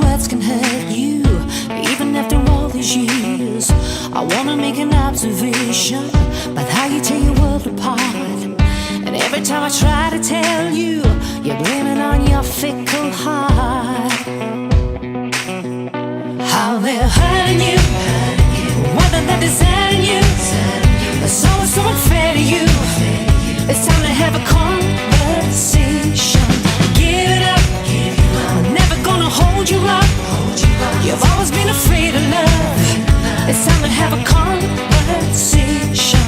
words can hurt you, even after all these years. I wanna make an observation about how you tear your world apart. And every time I try to tell you, you blame it on your fickle heart. How they're hurting you, whether they're deserting you, it's always so unfair to you. It's time to have a conversation. Give it up, I'm never gonna hold you up. You've always been afraid of love. It's time to have a conversation.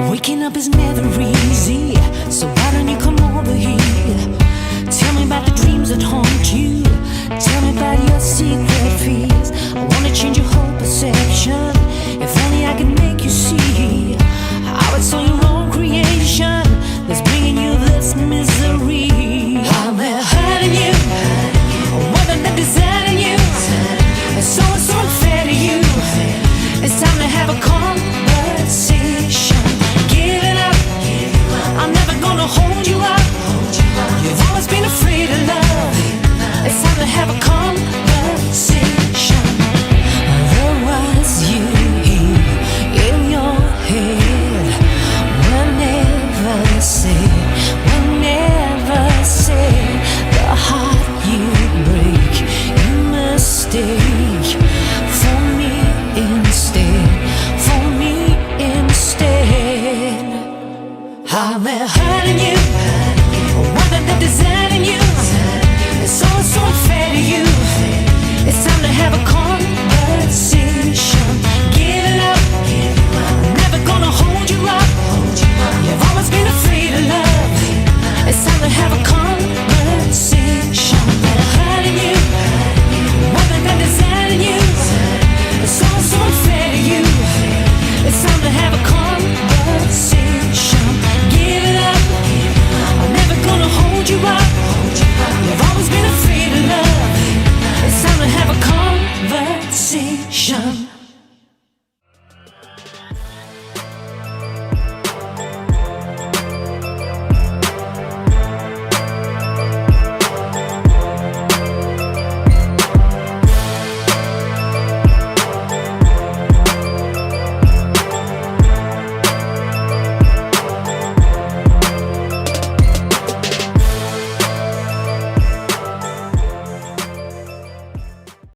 Waking up is never easy, so why don't you come over here? Tell me about the dreams that haunt you. Tell me about your secret fears. I wanna change your whole perception. If only I could make you see how it's all your own creation that's bringing you this misery. How they're hurting you, whether they're deserting you, it's always so unfair to you. It's time to have a conversation. Give it up, I'm never gonna hold you up. You've always been afraid of love. It's time to have a conversation. There was you here in your head. Whenever said the heart you break, you mistake for me instead. How they're hurting you,